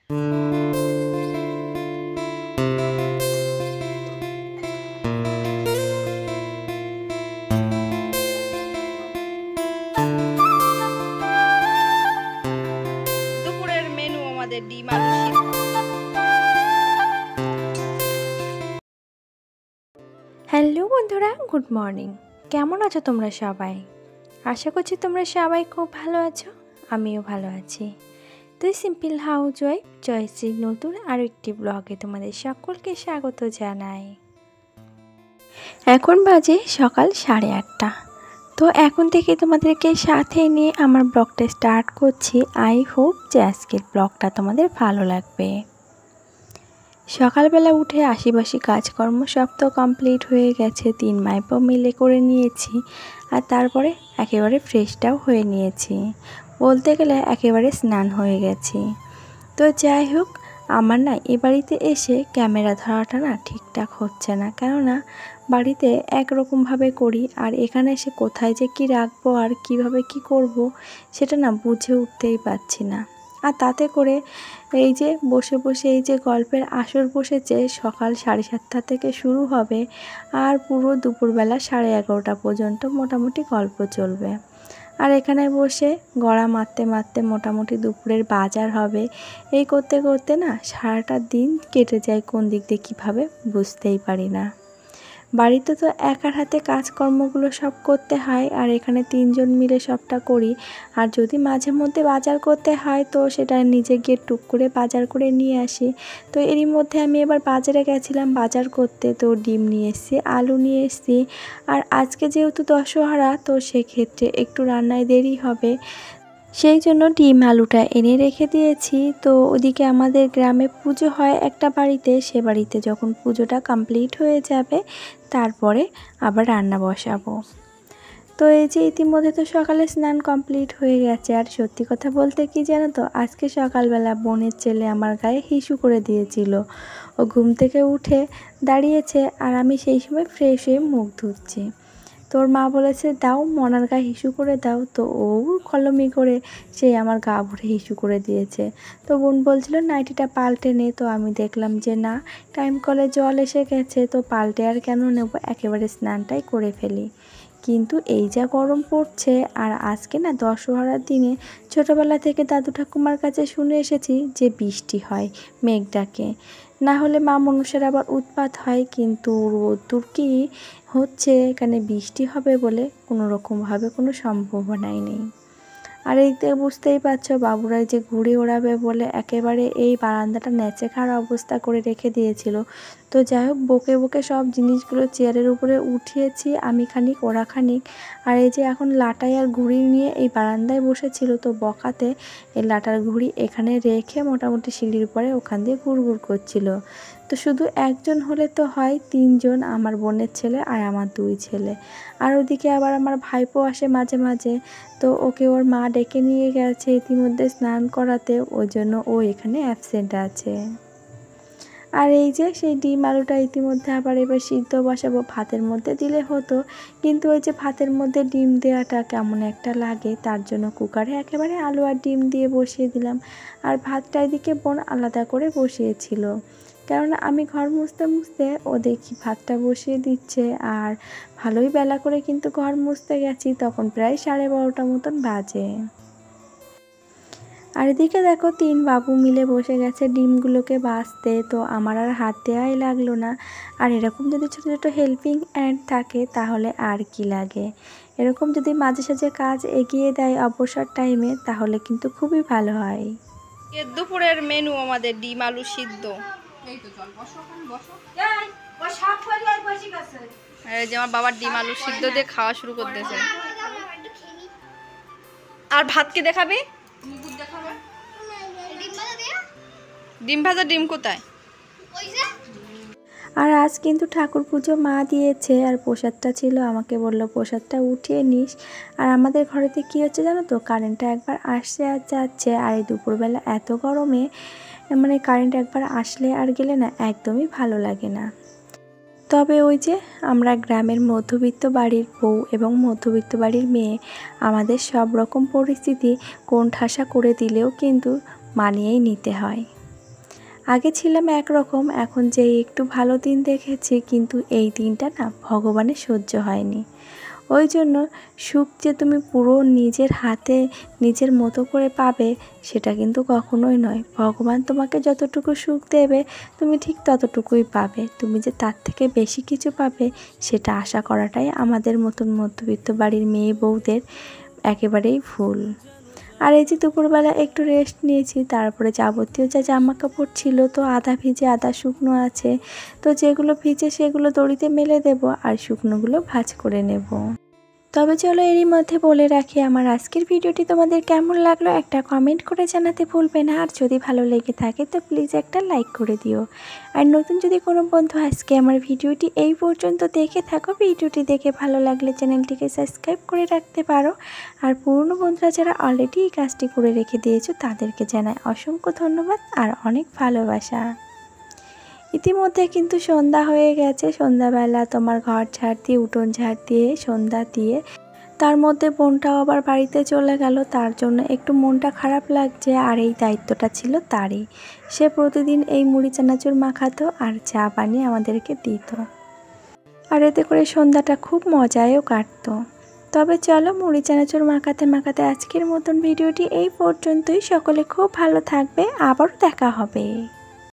দুপুরের মেনু আমাদের ডিম আলু সিদ্ধ। হ্যালো বন্ধুরা, গুড মর্নিং। কেমন আছো তোমরা সবাই? আশা করছি তোমরা সবাই খুব ভালো আছো, আমিও ভালো আছি। তো সিম্পল হাউস ওয়াইফ জয়শ্রীর নতুন আরও একটি ব্লগে তোমাদের সকলকে স্বাগত জানাই। এখন বাজে সকাল 8:30। তো এখন থেকে তোমাদেরকে সাথে নিয়ে আমার ব্লগটা স্টার্ট করছি। আই হোপ যে আজকের ব্লগটা তোমাদের ভালো লাগবে। সকালবেলা উঠে আশিপাশি কাজকর্ম সব তো কমপ্লিট হয়ে গেছে, 3 মাইপও মিলে করে নিয়েছি। আর তারপরে একেবারে ফ্রেশটাও হয়ে নিয়েছি, বলতে গেলে একেবারে স্নান হয়ে গেছি। তো যাই হোক, আমার না এ বাড়িতে এসে ক্যামেরা ধরাটা না ঠিকঠাক হচ্ছে না, কেননা বাড়িতে একরকমভাবে করি আর এখানে এসে কোথায় যে কি রাখবো আর কিভাবে কি করব সেটা না বুঝে উঠতেই পারছি না। আর তাতে করে এই যে বসে বসে এই যে গল্পের আসর বসেছে, সকাল 7:30 থেকে শুরু হবে আর পুরো দুপুরবেলা 11:30 পর্যন্ত মোটামুটি গল্প চলবে। আর এখানে বসে গড়া মারতে মারতে মোটামুটি দুপুরের বাজার হবে। এই করতে করতে না সারাটা দিন কেটে যায় কোন দিক দিয়ে কীভাবে বুঝতেই পারি না। বাড়িতে তো একার হাতে কাজকর্মগুলো সব করতে হয়, আর এখানে 3 জন মিলে সবটা করি। আর যদি মাঝে মধ্যে বাজার করতে হয় তো সেটা নিজে গিয়ে টুক করে বাজার করে নিয়ে আসি। তো এরই মধ্যে আমি এবার বাজারে গেছিলাম বাজার করতে, তো ডিম নিয়ে এসেছি, আলু নিয়ে এসেছি। আর আজকে যেহেতু দশহরা, তো সেক্ষেত্রে একটু রান্নায় দেরি হবে, সেই জন্য ডিম আলুটা এনে রেখে দিয়েছি। তো ওদিকে আমাদের গ্রামে পুজো হয় একটা বাড়িতে, সে বাড়িতে যখন পুজোটা কমপ্লিট হয়ে যাবে তারপরে আবার রান্না বসাবো। তো এই যে ইতিমধ্যে তো সকালে স্নান কমপ্লিট হয়ে গেছে। আর সত্যি কথা বলতে কি জানো তো, আজকে সকালবেলা বোনের ছেলে আমার গায়ে হিসু করে দিয়েছিল। ও ঘুম থেকে উঠে দাঁড়িয়েছে আর আমি সেই সময় ফ্রেশ হয়ে মুখ ধুচ্ছি। তোর মা বলেছে দাও, মনার গায়ে হিসু করে দাও। তো ও কলমি করে সেই আমার গা ভরে হিসু করে দিয়েছে। তো বোন বলছিল নাইটিটা পাল্টে নে, তো আমি দেখলাম যে না, টাইম কলে জল এসে গেছে, তো পাল্টে আর কেন নেব, একেবারে স্নানটাই করে ফেলি। কিন্তু এই যা গরম পড়ছে, আর আজকে না দশহরার দিনে ছোটোবেলা থেকে দাদু ঠাকুমার কাছে শুনে এসেছি যে বৃষ্টি হয়, মেঘ ডাকে, না হলে মা মনসার আবার উৎপাত হয়। কিন্তু রোদ্দুর কি হচ্ছে, এখানে বৃষ্টি হবে বলে কোনো রকমভাবে কোনো সম্ভাবনাই নেই। আর এইতে বুঝতেই পারছো, বাবুরাই যে ঘুড়ি ওড়াবে বলে একেবারে এই বারান্দাটা নেচে খাওয়ার অবস্থা করে রেখে দিয়েছিল। তো যাই হোক, বকে বকে সব জিনিসগুলো চেয়ারের উপরে উঠিয়েছি, আমি খানিক ওরা খানিক। আর এই যে এখন লাটাই আর ঘুড়ি নিয়ে এই বারান্দায় বসেছিল, তো বকাতে এই লাটার ঘুড়ি এখানে রেখে মোটামুটি সিঁড়ির পরে ওখান দিয়ে ঘুরঘুর করছিল। তো শুধু একজন হলে তো হয়, 3 জন, আমার বোনের ছেলে আর আমার 2 ছেলে। আর ওদিকে আবার আমার ভাইপো আসে মাঝে মাঝে, তো ওকে ওর মা ডেকে নিয়ে গেছে ইতিমধ্যে স্নান করাতে, ওই জন্য ও এখানে অ্যাবসেন্ট আছে। আর এই যে সেই ডিম আলুটা ইতিমধ্যে আবার এবার সিদ্ধ বসাবো, ভাতের মধ্যে দিলে হতো, কিন্তু ওই যে ভাতের মধ্যে ডিম দেওয়াটা কেমন একটা লাগে, তার জন্য কুকারে একেবারে আলু আর ডিম দিয়ে বসিয়ে দিলাম। আর ভাতটা এদিকে বোন আলাদা করে বসিয়েছিল, কেননা আমি ঘর মুছতে মুছতে ও দেখি ভাতটা বসিয়ে দিচ্ছে। আর ভালোই বেলা করে কিন্তু ঘর মুছতে গেছি, তখন প্রায় 12:30 মতন বাজে। আর এদিকে দেখো 3 বাবু মিলে বসে গেছে ডিমগুলোকে ভাজতে, তো আমার আর হাত দেওয়াই লাগলো না। আর এরকম যদি ছোটো ছোটো হেল্পিং হ্যান্ড থাকে তাহলে আর কি লাগে, এরকম যদি মাঝে সাঝে কাজ এগিয়ে দেয় অবসর টাইমে তাহলে কিন্তু খুবই ভালো হয়। দুপুরের মেনু আমাদের ডিম আলু সিদ্ধ। এই যে আমার বাবার ডিম আলু সিদ্ধ দিয়ে খাওয়া শুরু করতেছে। আর ভাত কি দেখাবে? ডিম ভাজা, ডিম কোথায়? আর আজ কিন্তু ঠাকুর পুজো মা দিয়েছে, আর প্রসাদটা ছিল, আমাকে বলল প্রসাদটা উঠিয়ে নিস। আর আমাদের ঘরেতে কি হচ্ছে জানো তো, কারেন্টটা একবার আসছে আর যাচ্ছে। আর এই দুপুরবেলা এত গরমে মানে কারেন্ট একবার আসলে আর গেলে না একদমই ভালো লাগে না। তবে ওই যে আমরা গ্রামের মধ্যবিত্ত বাড়ির বউ এবং মধ্যবিত্ত বাড়ির মেয়ে, আমাদের সব রকম পরিস্থিতি কোণঠাসা করে দিলেও কিন্তু মানিয়েই নিতে হয়। আগে ছিলাম একরকম, এখন যে একটু ভালো দিন দেখেছি, কিন্তু এই দিনটা না ভগবানের সহ্য হয়নি। ওই জন্য সুখ যে তুমি পুরো নিজের হাতে নিজের মতো করে পাবে সেটা কিন্তু কখনোই নয়। ভগবান তোমাকে যতটুকু সুখ দেবে তুমি ঠিক ততটুকুই পাবে। তুমি যে তার থেকে বেশি কিছু পাবে সেটা আশা করাটাই আমাদের মতন মধ্যবিত্ত বাড়ির মেয়ে বউদের একেবারেই ভুল। আর এই যে দুপুরবেলা একটু রেস্ট নিয়েছি, তারপরে যাবতীয় যা জামা কাপড় ছিল তো আধা ভিজে আধা শুকনো আছে, তো যেগুলো ভিজে সেগুলো দড়িতে মেলে দেব আর শুকনোগুলো ভাঁজ করে নেব। তবে চলো এরই মধ্যে বলে রাখি, আমার আজকের ভিডিওটি তোমাদের কেমন লাগলো একটা কমেন্ট করে জানাতে ভুলবে না। আর যদি ভালো লেগে থাকে তো প্লিজ একটা লাইক করে দিও। আর নতুন যদি কোনো বন্ধু আজকে আমার ভিডিওটি এই পর্যন্ত দেখে থাকো, ভিডিওটি দেখে ভালো লাগলে চ্যানেলটিকে সাবস্ক্রাইব করে রাখতে পারো। আর পুরনো বন্ধুরা যারা অলরেডি এই কাজটি করে রেখে দিয়েছো তাদেরকে জানাই অসংখ্য ধন্যবাদ আর অনেক ভালোবাসা। ইতিমধ্যে কিন্তু সন্ধ্যা হয়ে গেছে। সন্ধ্যাবেলা তোমার ঘর ঝাড় দিয়ে উঠোন ঝাড় দিয়ে সন্ধ্যা দিয়ে তার মধ্যে বোনটাও আবার বাড়িতে চলে গেল, তার জন্য একটু মনটা খারাপ লাগছে। আর এই দায়িত্বটা ছিল তারই। সে প্রতিদিন এই মুড়ি চানাচুর মাখাতো আর চা বানিয়ে আমাদেরকে দিত, আর এতে করে সন্ধ্যাটা খুব মজায়ও কাটতো। তবে চলো মুড়ি চানাচুর মাখাতে মাখাতে আজকের মতন ভিডিওটি এই পর্যন্তই। সকলে খুব ভালো থাকবে, আবারও দেখা হবে।